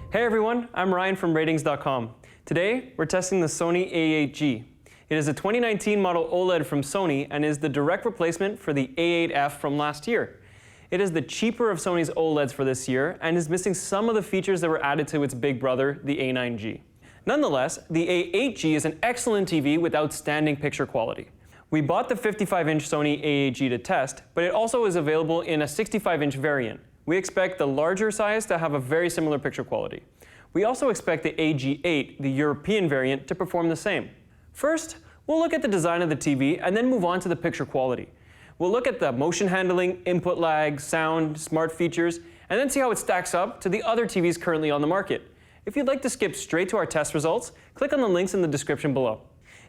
Hey everyone, I'm Ryan from Ratings.com. Today, we're testing the Sony A8G. It is a 2019 model OLED from Sony and is the direct replacement for the A8F from last year. It is the cheaper of Sony's OLEDs for this year and is missing some of the features that were added to its big brother, the A9G. Nonetheless, the A8G is an excellent TV with outstanding picture quality. We bought the 55-inch Sony A8G to test, but it also is available in a 65-inch variant. We expect the larger size to have a very similar picture quality. We also expect the AG8, the European variant, to perform the same. First, we'll look at the design of the TV and then move on to the picture quality. We'll look at the motion handling, input lag, sound, smart features, and then see how it stacks up to the other TVs currently on the market. If you'd like to skip straight to our test results, click on the links in the description below.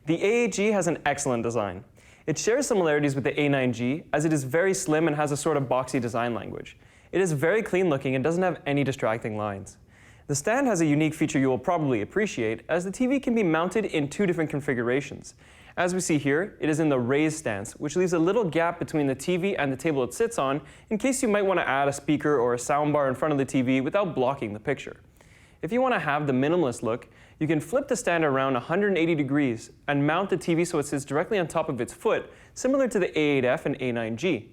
The A8G has an excellent design. It shares similarities with the A9G as it is very slim and has a sort of boxy design language. It is very clean looking and doesn't have any distracting lines. The stand has a unique feature you will probably appreciate, as the TV can be mounted in two different configurations. As we see here, it is in the raised stance, which leaves a little gap between the TV and the table it sits on in case you might want to add a speaker or a soundbar in front of the TV without blocking the picture. If you want to have the minimalist look, you can flip the stand around 180 degrees and mount the TV so it sits directly on top of its foot, similar to the A8F and A9G.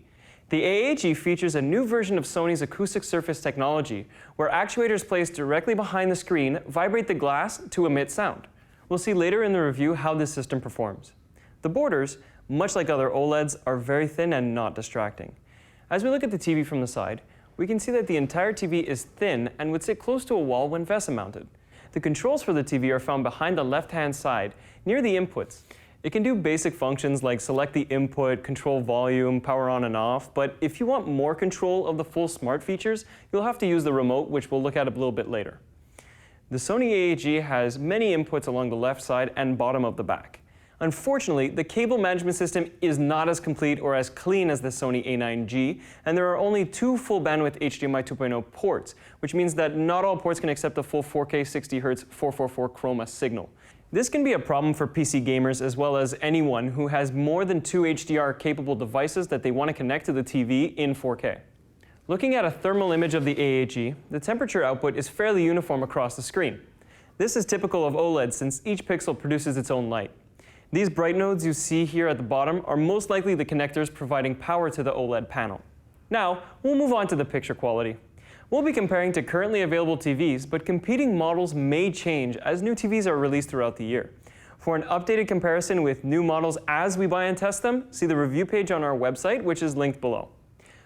The A8G features a new version of Sony's acoustic surface technology, where actuators placed directly behind the screen vibrate the glass to emit sound. We'll see later in the review how this system performs. The borders, much like other OLEDs, are very thin and not distracting. As we look at the TV from the side, we can see that the entire TV is thin and would sit close to a wall when VESA mounted. The controls for the TV are found behind the left-hand side, near the inputs. It can do basic functions like select the input, control volume, power on and off, but if you want more control of the full smart features, you'll have to use the remote, which we'll look at a little bit later. The Sony A8G has many inputs along the left side and bottom of the back. Unfortunately, the cable management system is not as complete or as clean as the Sony A9G, and there are only two full bandwidth HDMI 2.0 ports, which means that not all ports can accept the full 4K 60Hz 444 chroma signal. This can be a problem for PC gamers as well as anyone who has more than two HDR-capable devices that they want to connect to the TV in 4K. Looking at a thermal image of the A8G, the temperature output is fairly uniform across the screen. This is typical of OLED since each pixel produces its own light. These bright nodes you see here at the bottom are most likely the connectors providing power to the OLED panel. Now, we'll move on to the picture quality. We'll be comparing to currently available TVs, but competing models may change as new TVs are released throughout the year. For an updated comparison with new models as we buy and test them, see the review page on our website, which is linked below.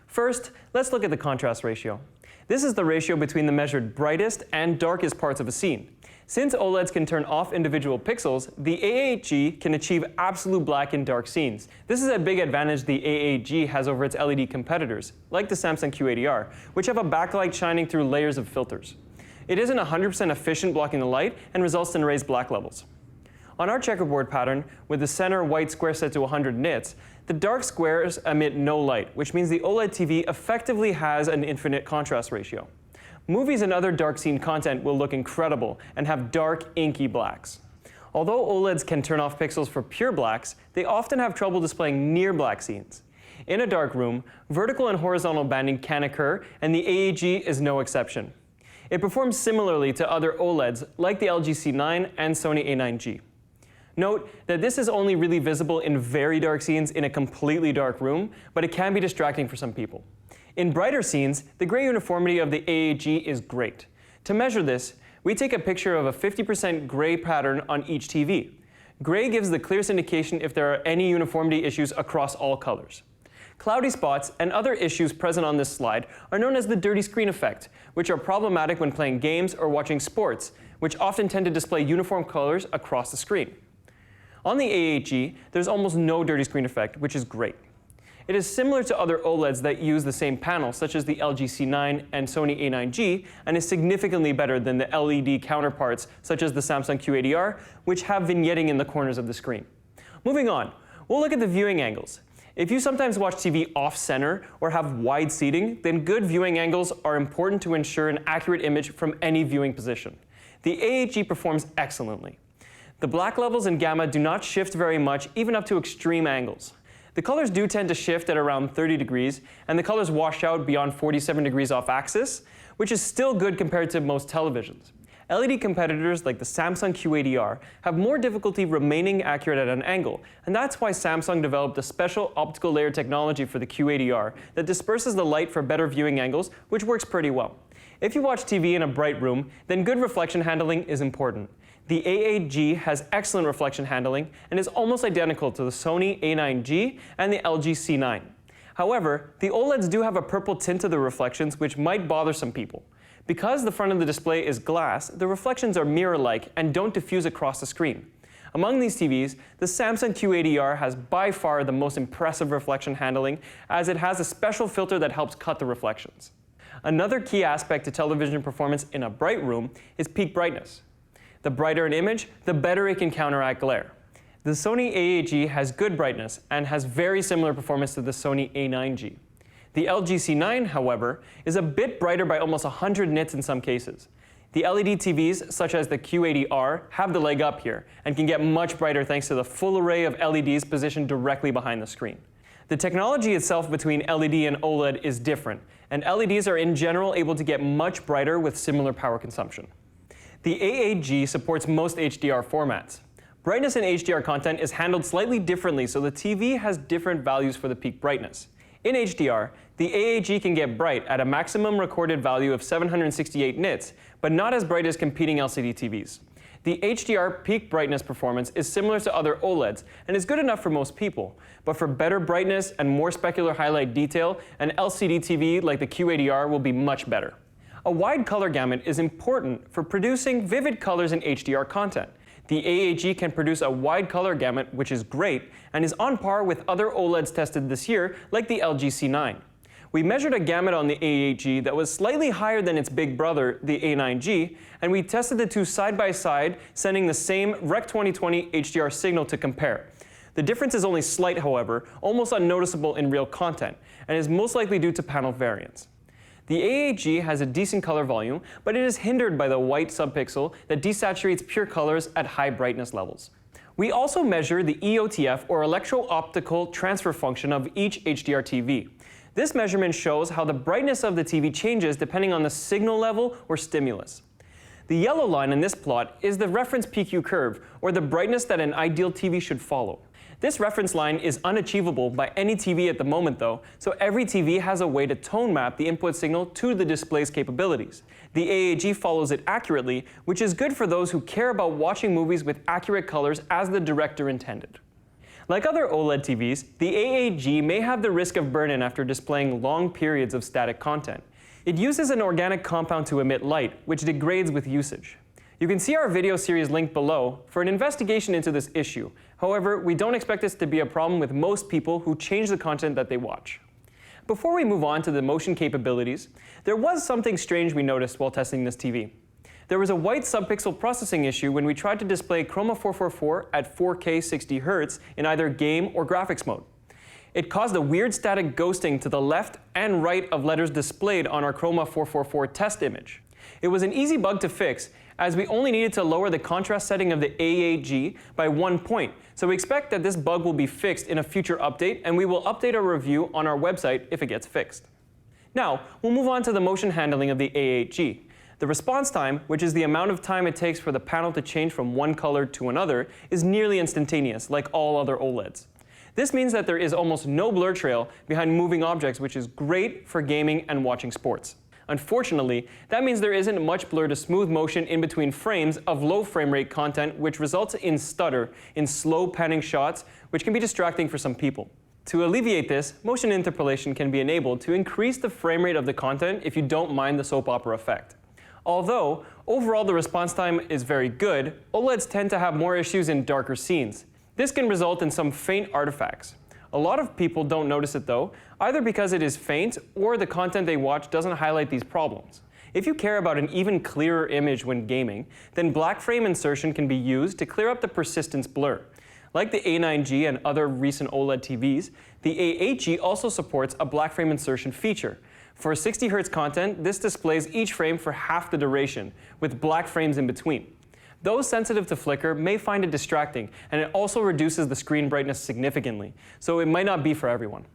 First, let's look at the contrast ratio. This is the ratio between the measured brightest and darkest parts of a scene. Since OLEDs can turn off individual pixels, the A8G can achieve absolute black in dark scenes. This is a big advantage the A8G has over its LED competitors, like the Samsung Q80R, which have a backlight shining through layers of filters. It isn't 100% efficient blocking the light and results in raised black levels. On our checkerboard pattern, with the center white square set to 100 nits, the dark squares emit no light, which means the OLED TV effectively has an infinite contrast ratio. Movies and other dark scene content will look incredible and have dark, inky blacks. Although OLEDs can turn off pixels for pure blacks, they often have trouble displaying near black scenes. In a dark room, vertical and horizontal banding can occur, and the A8G is no exception. It performs similarly to other OLEDs like the LG C9 and Sony A9G. Note that this is only really visible in very dark scenes in a completely dark room, but it can be distracting for some people. In brighter scenes, the gray uniformity of the A8G is great. To measure this, we take a picture of a 50% gray pattern on each TV. Gray gives the clearest indication if there are any uniformity issues across all colors. Cloudy spots and other issues present on this slide are known as the dirty screen effect, which are problematic when playing games or watching sports, which often tend to display uniform colors across the screen. On the A8G, there's almost no dirty screen effect, which is great. It is similar to other OLEDs that use the same panel, such as the LG C9 and Sony A9G, and is significantly better than the LED counterparts, such as the Samsung Q80R, which have vignetting in the corners of the screen. Moving on, we'll look at the viewing angles. If you sometimes watch TV off-center or have wide seating, then good viewing angles are important to ensure an accurate image from any viewing position. The A8G performs excellently. The black levels and gamma do not shift very much, even up to extreme angles. The The colors do tend to shift at around 30 degrees, and the colors wash out beyond 47 degrees off axis, which is still good compared to most televisions. LED competitors like the Samsung Q80R have more difficulty remaining accurate at an angle, and that's why Samsung developed a special optical layer technology for the Q80R that disperses the light for better viewing angles, which works pretty well. If you watch TV in a bright room, then good reflection handling is important. The A8G has excellent reflection handling and is almost identical to the Sony A9G and the LG C9. However, the OLEDs do have a purple tint to the reflections, which might bother some people. Because the front of the display is glass, the reflections are mirror-like and don't diffuse across the screen. Among these TVs, the Samsung Q80R has by far the most impressive reflection handling, as it has a special filter that helps cut the reflections. Another key aspect to television performance in a bright room is peak brightness. The brighter an image, the better it can counteract glare. The Sony A8G has good brightness and has very similar performance to the Sony A9G. The LG C9, however, is a bit brighter by almost 100 nits in some cases. The LED TVs, such as the Q80R, have the leg up here and can get much brighter thanks to the full array of LEDs positioned directly behind the screen. The technology itself between LED and OLED is different, and LEDs are in general able to get much brighter with similar power consumption. The A8G supports most HDR formats. Brightness in HDR content is handled slightly differently, so the TV has different values for the peak brightness. In HDR, the A8G can get bright at a maximum recorded value of 768 nits, but not as bright as competing LCD TVs. The HDR peak brightness performance is similar to other OLEDs and is good enough for most people, but for better brightness and more specular highlight detail, an LCD TV like the Q80R will be much better. A wide color gamut is important for producing vivid colors in HDR content. The A8G can produce a wide color gamut, which is great, and is on par with other OLEDs tested this year, like the LG C9. We measured a gamut on the A8G that was slightly higher than its big brother, the A9G, and we tested the two side by side, sending the same Rec 2020 HDR signal to compare. The difference is only slight, however, almost unnoticeable in real content, and is most likely due to panel variance. The A8G has a decent color volume, but it is hindered by the white subpixel that desaturates pure colors at high brightness levels. We also measure the EOTF, or electro-optical transfer function, of each HDR TV. This measurement shows how the brightness of the TV changes depending on the signal level or stimulus. The yellow line in this plot is the reference PQ curve, or the brightness that an ideal TV should follow. This reference line is unachievable by any TV at the moment though, so every TV has a way to tone map the input signal to the display's capabilities. The A8G follows it accurately, which is good for those who care about watching movies with accurate colors as the director intended. Like other OLED TVs, the A8G may have the risk of burn-in after displaying long periods of static content. It uses an organic compound to emit light, which degrades with usage. You can see our video series linked below for an investigation into this issue. However, we don't expect this to be a problem with most people who change the content that they watch. Before we move on to the motion capabilities, there was something strange we noticed while testing this TV. There was a white subpixel processing issue when we tried to display Chroma 444 at 4K 60 Hz in either game or graphics mode. It caused a weird static ghosting to the left and right of letters displayed on our Chroma 444 test image. It was an easy bug to fix, as we only needed to lower the contrast setting of the A8G by 1 point, so we expect that this bug will be fixed in a future update, and we will update our review on our website if it gets fixed. Now, we'll move on to the motion handling of the A8G. The response time, which is the amount of time it takes for the panel to change from one color to another, is nearly instantaneous, like all other OLEDs. This means that there is almost no blur trail behind moving objects, which is great for gaming and watching sports. Unfortunately, that means there isn't much blur to smooth motion in between frames of low frame rate content, which results in stutter in slow panning shots, which can be distracting for some people. To alleviate this, motion interpolation can be enabled to increase the frame rate of the content if you don't mind the soap opera effect. Although, overall the response time is very good, OLEDs tend to have more issues in darker scenes. This can result in some faint artifacts. A lot of people don't notice it though, either because it is faint or the content they watch doesn't highlight these problems. If you care about an even clearer image when gaming, then black frame insertion can be used to clear up the persistence blur. Like the A9G and other recent OLED TVs, the A8G also supports a black frame insertion feature. For 60 Hz content, this displays each frame for half the duration, with black frames in between. Those sensitive to flicker may find it distracting, and it also reduces the screen brightness significantly, so it might not be for everyone.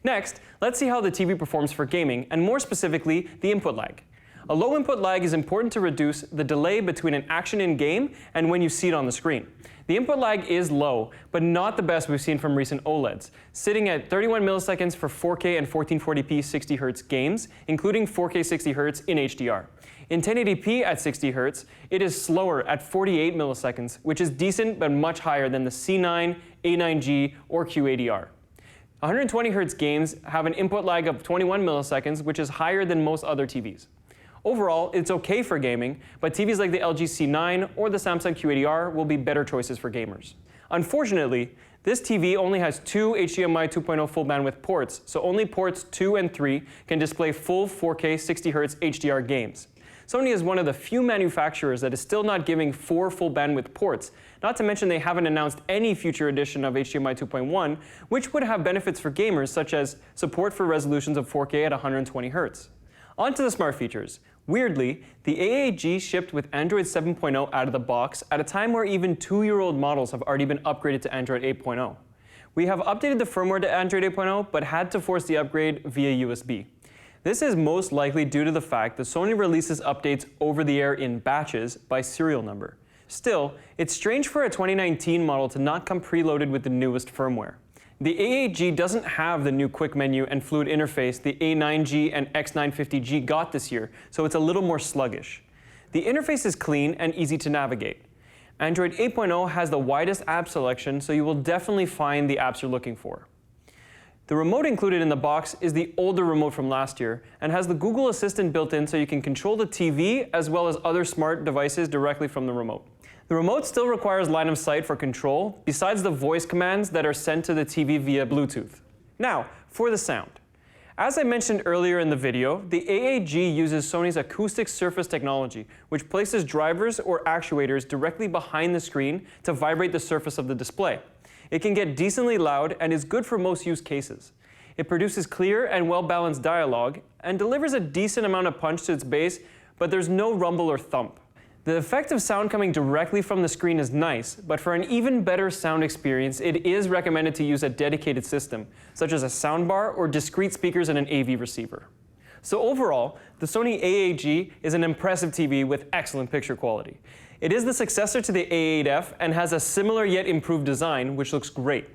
Next, let's see how the TV performs for gaming, and more specifically, the input lag. A low input lag is important to reduce the delay between an action in-game and when you see it on the screen. The input lag is low, but not the best we've seen from recent OLEDs, sitting at 31 milliseconds for 4K and 1440p 60Hz games, including 4K 60Hz in HDR. In 1080p at 60Hz, it is slower at 48 milliseconds, which is decent but much higher than the C9, A9G, or QADR. 120Hz games have an input lag of 21 milliseconds, which is higher than most other TVs. Overall, it's okay for gaming, but TVs like the LG C9 or the Samsung QADR will be better choices for gamers. Unfortunately, this TV only has two HDMI 2.0 full bandwidth ports, so only ports 2 and 3 can display full 4K 60Hz HDR games. Sony is one of the few manufacturers that is still not giving 4 full bandwidth ports, not to mention they haven't announced any future edition of HDMI 2.1, which would have benefits for gamers such as support for resolutions of 4K at 120Hz. On to the smart features. Weirdly, the A8G shipped with Android 7.0 out of the box at a time where even 2-year-old models have already been upgraded to Android 8.0. We have updated the firmware to Android 8.0, but had to force the upgrade via USB. This is most likely due to the fact that Sony releases updates over the air in batches by serial number. Still, it's strange for a 2019 model to not come preloaded with the newest firmware. The A8G doesn't have the new quick menu and fluid interface the A9G and X950G got this year, so it's a little more sluggish. The interface is clean and easy to navigate. Android 8.0 has the widest app selection, so you will definitely find the apps you're looking for. The remote included in the box is the older remote from last year and has the Google Assistant built in so you can control the TV as well as other smart devices directly from the remote. The remote still requires line of sight for control, besides the voice commands that are sent to the TV via Bluetooth. Now, for the sound. As I mentioned earlier in the video, the A8G uses Sony's acoustic surface technology, which places drivers or actuators directly behind the screen to vibrate the surface of the display. It can get decently loud and is good for most use cases. It produces clear and well-balanced dialogue and delivers a decent amount of punch to its bass, but there's no rumble or thump. The effect of sound coming directly from the screen is nice, but for an even better sound experience, it is recommended to use a dedicated system, such as a soundbar or discrete speakers and an AV receiver. So overall, the Sony A8G is an impressive TV with excellent picture quality. It is the successor to the A8F and has a similar yet improved design, which looks great.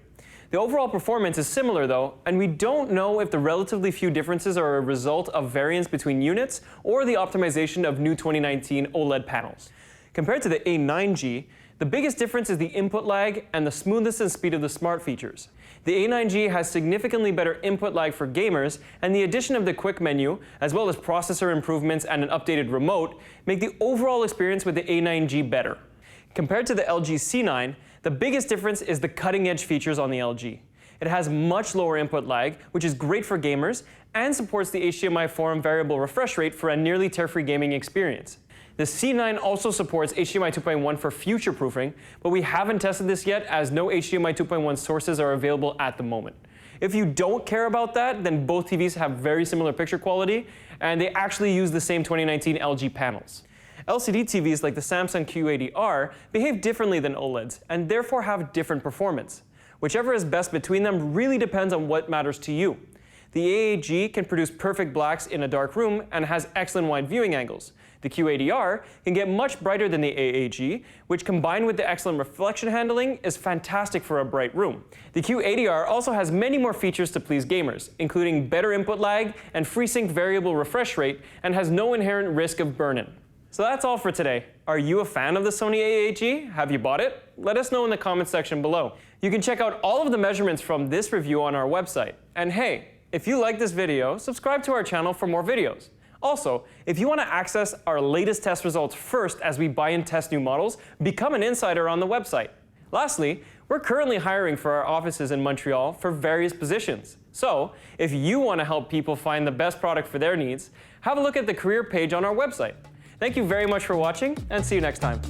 The overall performance is similar though, and we don't know if the relatively few differences are a result of variance between units or the optimization of new 2019 OLED panels. Compared to the A9G, the biggest difference is the input lag and the smoothness and speed of the smart features. The A9G has significantly better input lag for gamers, and the addition of the quick menu, as well as processor improvements and an updated remote, make the overall experience with the A9G better. Compared to the LG C9, the biggest difference is the cutting-edge features on the LG. It has much lower input lag, which is great for gamers, and supports the HDMI 4 variable refresh rate for a nearly tear-free gaming experience. The C9 also supports HDMI 2.1 for future-proofing, but we haven't tested this yet as no HDMI 2.1 sources are available at the moment. If you don't care about that, then both TVs have very similar picture quality, and they actually use the same 2019 LG panels. LCD TVs like the Samsung QADR behave differently than OLEDs, and therefore have different performance. Whichever is best between them really depends on what matters to you. The A8G can produce perfect blacks in a dark room and has excellent wide viewing angles. The QADR can get much brighter than the A8G, which combined with the excellent reflection handling is fantastic for a bright room. The QADR also has many more features to please gamers, including better input lag and FreeSync variable refresh rate, and has no inherent risk of burn-in. So that's all for today. Are you a fan of the Sony A8G? Have you bought it? Let us know in the comments section below. You can check out all of the measurements from this review on our website. And hey, if you like this video, subscribe to our channel for more videos. Also, if you want to access our latest test results first as we buy and test new models, become an insider on the website. Lastly, we're currently hiring for our offices in Montreal for various positions. So, if you want to help people find the best product for their needs, have a look at the career page on our website. Thank you very much for watching, and see you next time.